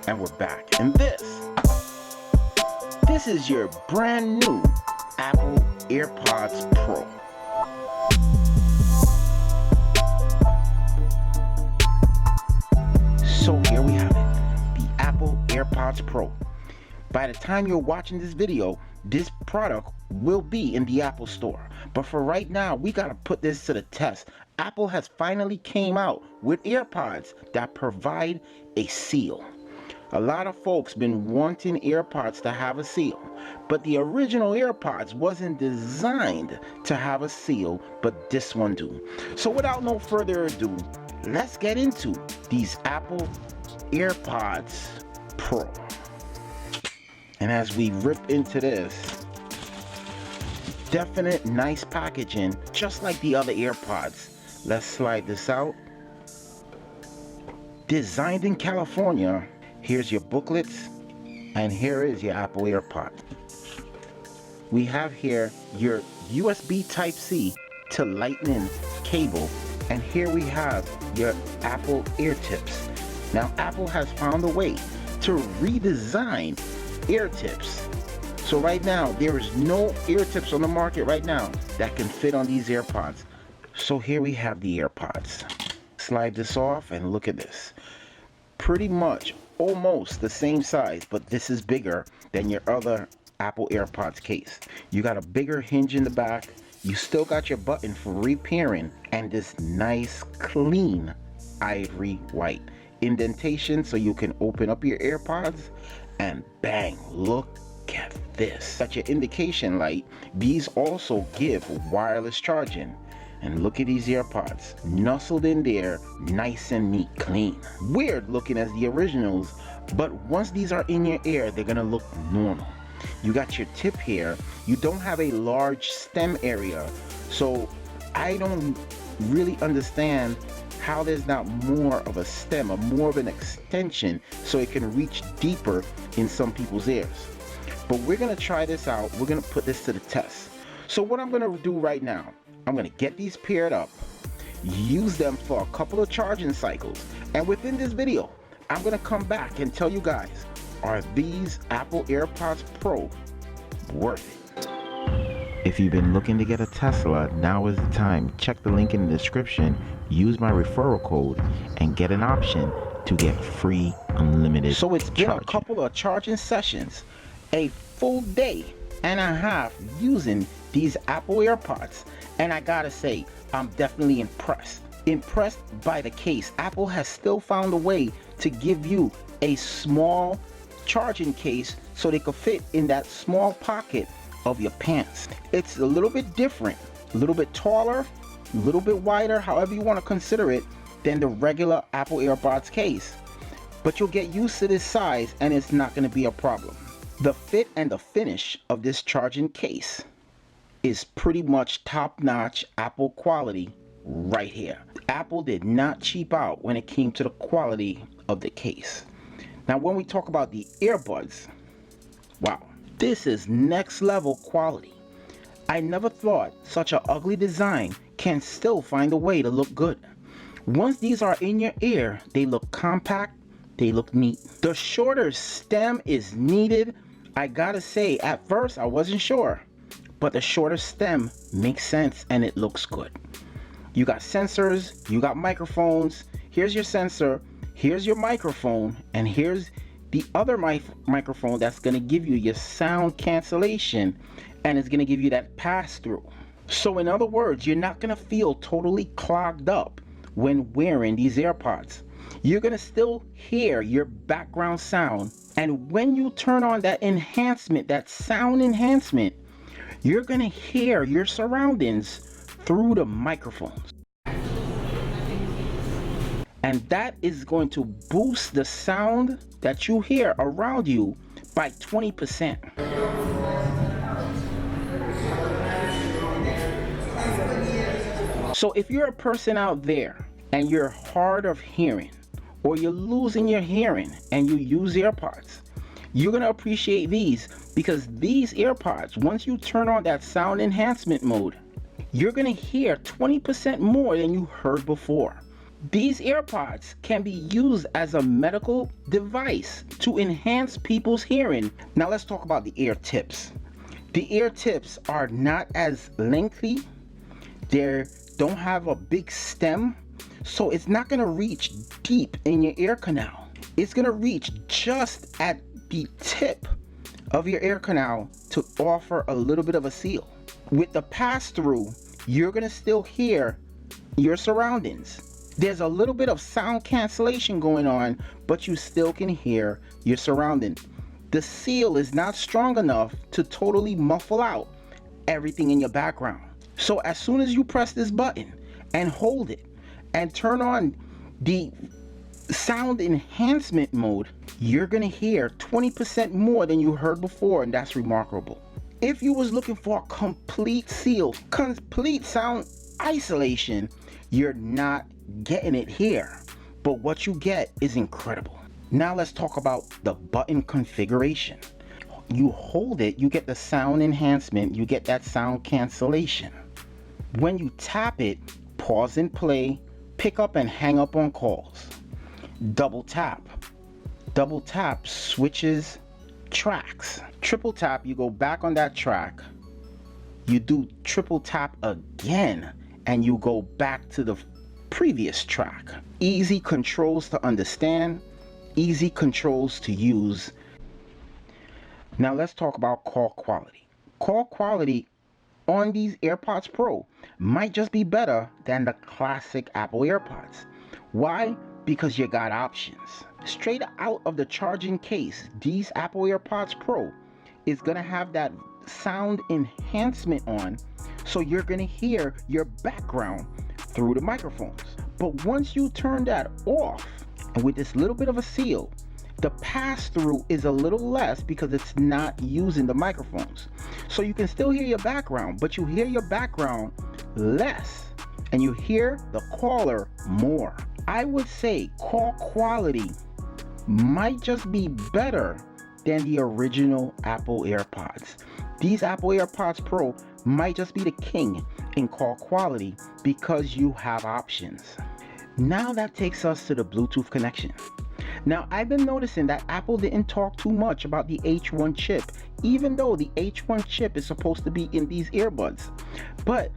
And we're back. And this is your brand new Apple AirPods Pro. So here we have it, the Apple AirPods Pro. By the time you're watching this video, this product will be in the Apple Store. But for right now, we gotta put this to the test. Apple has finally came out with AirPods that provide a seal. A lot of folks been wanting AirPods to have a seal, but the original AirPods wasn't designed to have a seal, but this one do. So without no further ado, let's get into these Apple AirPods Pro. And as we rip into this, definite nice packaging, just like the other AirPods. Let's slide this out. Designed in California. Here's your booklets, and here is your Apple AirPod. We have here your USB Type-C to Lightning cable, and here we have your Apple ear tips. Now Apple has found a way to redesign ear tips. So right now there is no ear tips on the market right now that can fit on these AirPods. So here we have the AirPods. Slide this off and look at this. Pretty much almost the same size, but this is bigger than your other Apple AirPods case. You got a bigger hinge in the back. You still got your button for repairing, and this nice clean ivory white indentation so you can open up your AirPods, and bang, look at this. Got your indication light. These also give wireless charging. And look at these AirPods, nestled in there, nice and neat, clean. Weird looking as the originals, but once these are in your ear, they're gonna look normal. You got your tip here. You don't have a large stem area, so I don't really understand how there's not more of a stem, or more of an extension, so it can reach deeper in some people's ears. But we're gonna try this out. We're gonna put this to the test. So what I'm gonna do right now, I'm gonna get these paired up, use them for a couple of charging cycles, and within this video, I'm gonna come back and tell you guys, are these Apple AirPods Pro worth it? If you've been looking to get a Tesla, now is the time. Check the link in the description, use my referral code, and get an option to get free unlimited. So it's been a couple of charging sessions, a full day and a half using these Apple AirPods, and I gotta say, I'm definitely impressed by the case. Apple has still found a way to give you a small charging case so they could fit in that small pocket of your pants. It's a little bit different, a little bit taller, a little bit wider, however you want to consider it, than the regular Apple AirPods case, but you'll get used to this size and it's not going to be a problem. The fit and the finish of this charging case is pretty much top-notch Apple quality right here. Apple did not cheap out when it came to the quality of the case. Now when we talk about the earbuds, wow, this is next level quality. I never thought such an ugly design can still find a way to look good. Once these are in your ear, they look compact, they look neat. The shorter stem is needed. I gotta say, at first I wasn't sure, but the shorter stem makes sense and it looks good. You got sensors, you got microphones. Here's your sensor, here's your microphone, and here's the other microphone that's gonna give you your sound cancellation, and it's gonna give you that pass-through. So in other words, you're not gonna feel totally clogged up when wearing these AirPods. You're gonna still hear your background sound, and when you turn on that enhancement, that sound enhancement, you're gonna hear your surroundings through the microphones. And that is going to boost the sound that you hear around you by 20%. So if you're a person out there and you're hard of hearing, or you're losing your hearing and you use AirPods, you're gonna appreciate these, because these AirPods, once you turn on that sound enhancement mode, you're gonna hear 20% more than you heard before. These AirPods can be used as a medical device to enhance people's hearing. Now let's talk about the ear tips. The ear tips are not as lengthy. They don't have a big stem, so it's not going to reach deep in your ear canal. It's going to reach just at the tip of your ear canal to offer a little bit of a seal. With the pass-through, you're going to still hear your surroundings. There's a little bit of sound cancellation going on, but you still can hear your surroundings. The seal is not strong enough to totally muffle out everything in your background. So as soon as you press this button and hold it and turn on the sound enhancement mode, you're gonna hear 20% more than you heard before, and that's remarkable. If you was looking for a complete seal, complete sound isolation, you're not getting it here, but what you get is incredible. Now let's talk about the button configuration. You hold it, you get the sound enhancement, you get that sound cancellation. When you tap it, pause and play, pick up and hang up on calls. Double tap switches tracks. Triple tap, you go back on that track. You do triple tap again and you go back to the previous track. Easy controls to understand, easy controls to use. Now let's talk about call quality. Call quality on these AirPods Pro might just be better than the classic Apple AirPods. Why? Because you got options. Straight out of the charging case, these Apple AirPods Pro is gonna have that sound enhancement on, so you're gonna hear your background through the microphones. But once you turn that off, and with this little bit of a seal, the pass-through is a little less because it's not using the microphones. So you can still hear your background, but you hear your background less, and you hear the caller more. I would say call quality might just be better than the original Apple AirPods. These Apple AirPods Pro might just be the king in call quality because you have options. Now that takes us to the Bluetooth connection. Now I've been noticing that Apple didn't talk too much about the H1 chip, even though the H1 chip is supposed to be in these earbuds. But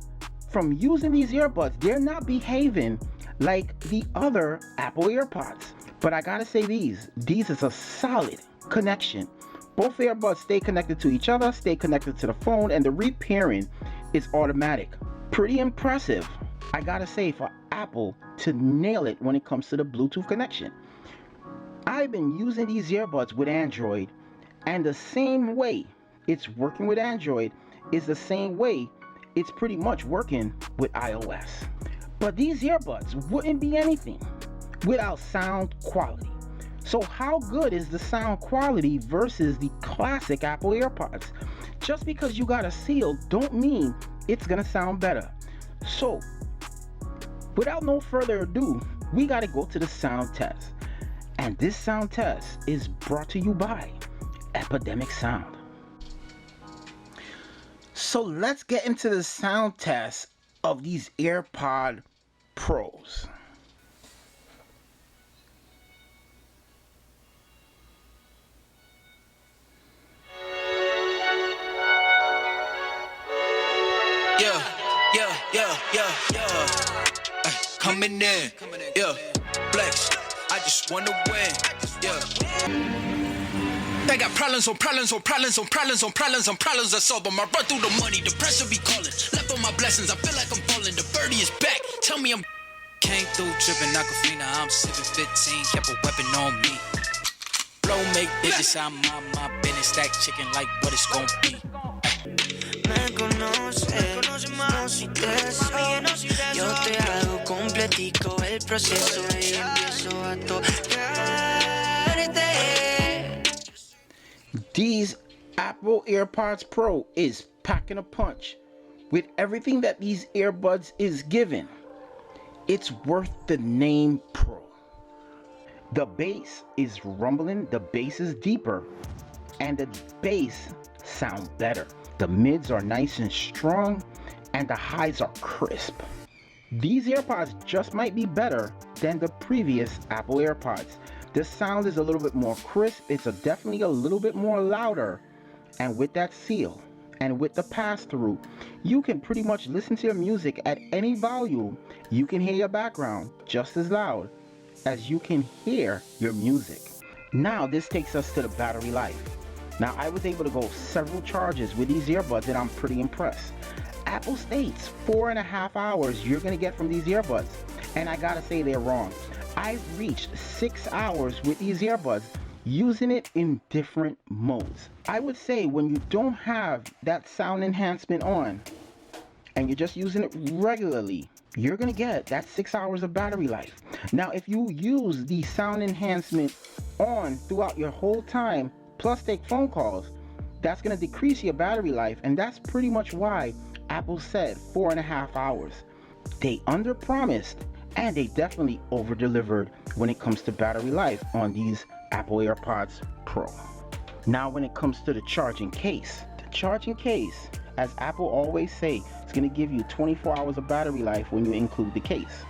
from using these earbuds, they're not behaving like the other Apple AirPods. But I gotta say these is a solid connection. Both earbuds stay connected to each other, stay connected to the phone, and the repairing is automatic. Pretty impressive, I gotta say, for Apple to nail it when it comes to the Bluetooth connection. I've been using these earbuds with Android, and the same way it's working with Android is the same way it's pretty much working with iOS. But these earbuds wouldn't be anything without sound quality. So how good is the sound quality versus the classic Apple AirPods? Just because you got a seal don't mean it's gonna sound better. So without no further ado, we gotta go to the sound test. And this sound test is brought to you by Epidemic Sound. So let's get into the sound test of these AirPod Pros. Coming in, yeah, flex. I just wanna win, yeah. They got problems on problems on problems on problems on problems on problems. I solve them. I run through the money, the pressure be calling. Left on my blessings, I feel like I'm falling. The birdie is back. Tell me I'm came through tripping Aquafina. I'm sipping 15, kept a weapon on me. Blow make bitches, I'm on my business. Stack chicken like what it's gon' be. Me conoces más si te soy. Yo te hago completico el proceso y empiezo a tocarte. These Apple AirPods Pro is packing a punch with everything that these earbuds is giving. It's worth the name Pro. The bass is rumbling, the bass is deeper, and the bass sound better. The mids are nice and strong, and the highs are crisp. These AirPods just might be better than the previous Apple AirPods. The sound is a little bit more crisp. It's definitely a little bit more louder. And with that seal and with the pass-through, you can pretty much listen to your music at any volume. You can hear your background just as loud as you can hear your music. Now this takes us to the battery life. Now I was able to go several charges with these earbuds and I'm pretty impressed. Apple states 4.5 hours you're gonna get from these earbuds, and I gotta say they're wrong. I've reached 6 hours with these earbuds using it in different modes. I would say when you don't have that sound enhancement on and you're just using it regularly, you're gonna get that 6 hours of battery life. Now if you use the sound enhancement on throughout your whole time plus take phone calls, that's gonna decrease your battery life, and that's pretty much why Apple said 4.5 hours. They underpromised and they definitely over-delivered when it comes to battery life on these Apple AirPods Pro. Now when it comes to the charging case, as Apple always say, it's going to give you 24 hours of battery life when you include the case.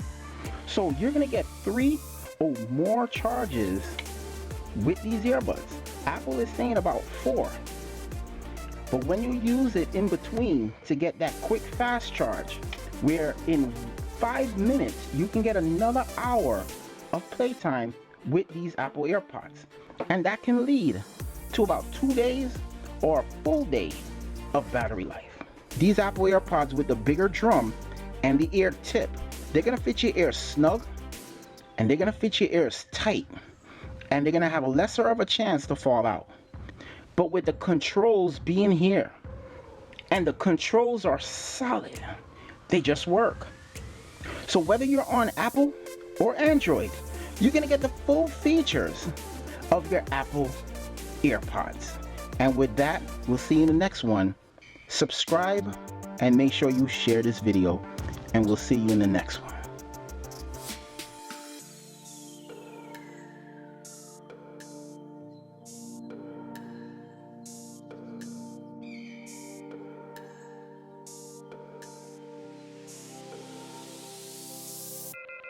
So you're going to get 3 or more charges with these earbuds. Apple is saying about 4. But when you use it in between to get that quick fast charge, where in 5 minutes you can get another hour of playtime with these Apple AirPods. And that can lead to about 2 days or a full day of battery life. These Apple AirPods with the bigger drum and the ear tip, they're gonna fit your ears snug and they're gonna fit your ears tight, and they're gonna have a lesser of a chance to fall out. But with the controls being here, and the controls are solid, they just work. So whether you're on Apple or Android, you're gonna get the full features of your Apple AirPods. And with that, we'll see you in the next one. Subscribe and make sure you share this video, and we'll see you in the next one.